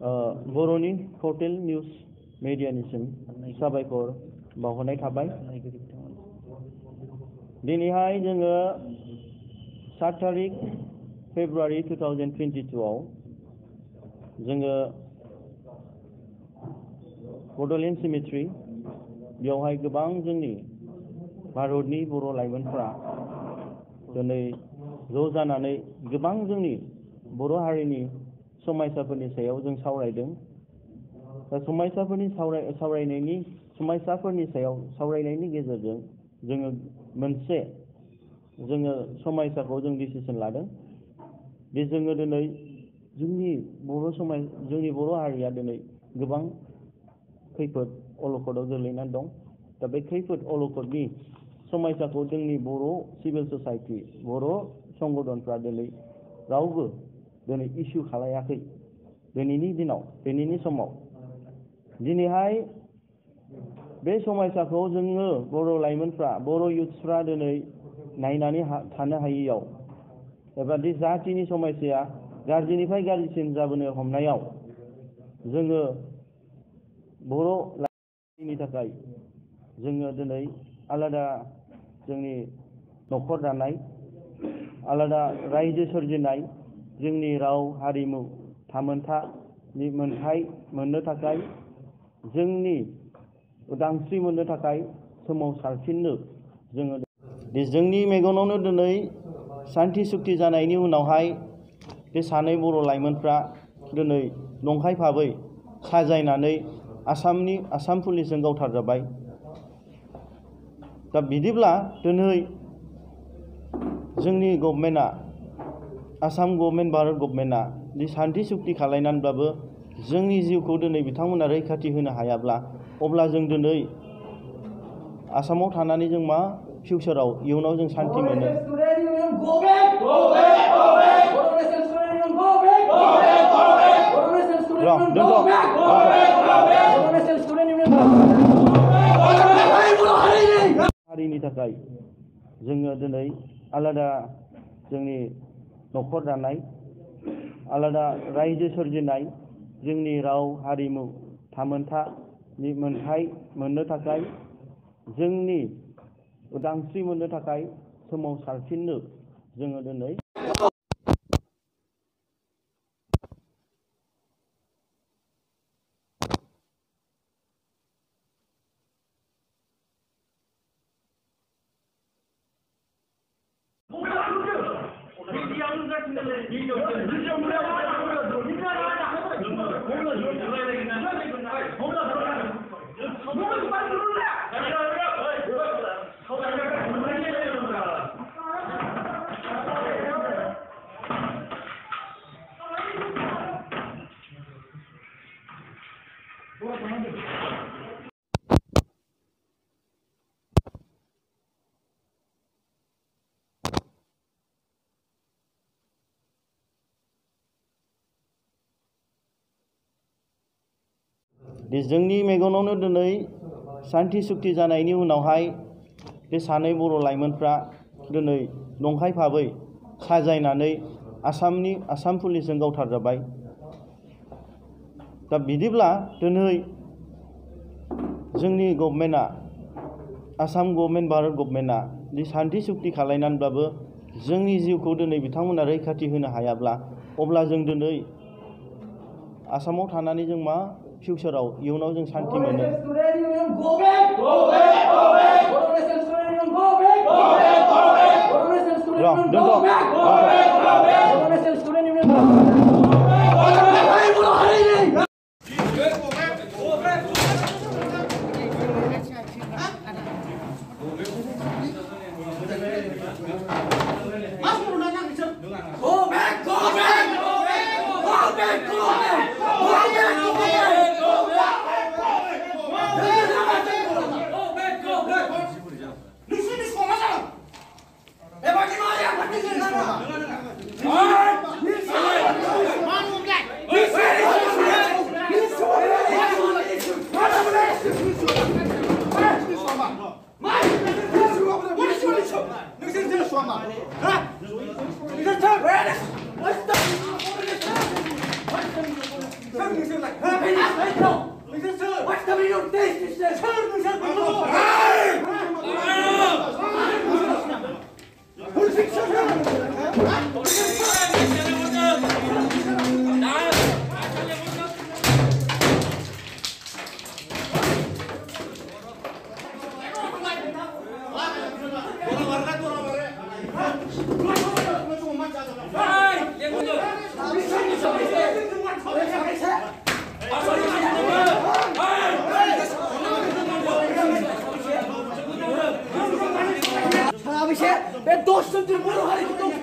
बर'नि portal news मेडियानिसिम साबायखर बावहरनाय थाबाय। दिनैहाय जोङो 7 तारिख फेब्रुवारि 2022 आव जोङो बड'लेण्ड सिमेट्रि बेवहाय गोबां जोंनि भारतनि बर' लाइमोनफोरा दिनै ज' जानानै गोबां जोंनि बर' हारिनि समायसाफोरनि सायाव जों सावरायदों। दा समायसाफोरनि सायाव सावरायनायनि गेजेरजों जोङो मोनसे समायसाखौ जों डिसिसन लादों दि जोङो दिनै जोंनि बर' हारिया दिनै गोबां खैफोद अलखदाव गोग्लैनानै दं। दा बे खैफोद अलखदनि समायसाखौ जोंनि बर' सिभिल ससाइटि बर' संगठनफ्रा दिनै रावबो दिनै इस्यु खालायाखै। दिनैनि समाव दिनैहाय बे समायसाखौ जोङो बर' लाइमोनफ्रा बर' युथ्सफ्रा दिनै नायनानै थानो हायैयाव एबा बे जाथिनि समस्याया गाज्रिनिफ्राय गाज्रिसिन जाबोनो हमनायाव जोङो बर' लाइमोननि थाखाय जोङो दिनै आलादा जोंनि न'खर दानाय, आलादा रायजो सोरजिनाय, जोंनि राव हारिमु थामोन्थानि मोनथाय मोननो थाखाय, जोंनि उदांस्रि मोननो थाखाय सोमावसारफिननो जोङो जोंनि मेगनावनो दिनै सान्ति सुक्ति जानायनि उनावहाय बे सानै बर' लाइमोनफ्रा दिनै नंखाय भाबै साजायनानै आसाम पुलिसजों गावथारजाबाय। दा बिदिब्ला दिनै जोंनि गभर्नमेन्टआ आसाम गभर्नमेन्ट भारत गभर्नमेन्टआ दि सान्ति सुक्ति खालायनानैब्लाबो जोंनि जिउखौ दिनै बिथांमोना रैखाथि होनो हायाब्ला अब्ला जों दिनै आसामाव थानानै जों मा फिउचाराव इयुनाव जों सान्ति मोनो। हारिनि थाखाय जोङो दिनै आलादा जोंनि न'खर दानाय, आलादा रायजो सोरजिनाय, जोंनि राव हारिमु थामोन्थानि मोनथाय मोननो थाखाय, जोंनि उदांस्रि मोननो थाखाय सोमावसारफिननो जोङो दिनै जोंनि मेगनावनो दिनै सान्ति सुक्ति जानायनि उनावहाय बे सानै बर' लाइमोनफ्रा दिनै नंखाय भाबै साजायनानै आसाम पुलिसजों गावथारजाबाय। दा बिदिब्ला दिनै जोंनि गभर्नमेन्टआ आसाम गभर्नमेन्ट भारत गभर्नमेन्टआ दि सान्ति सुक्ति खालायनानैब्लाबो जोंनि जिउखौ दिनै बिथांमोना रैखाथि होनो हायाब्ला अब्ला जों दिनै आसामाव थानानै जों मा फिउचाराव इयुनाव जों सान्ति मोनो। Bagaimana? Ben dostumdur bunu hareket olsun.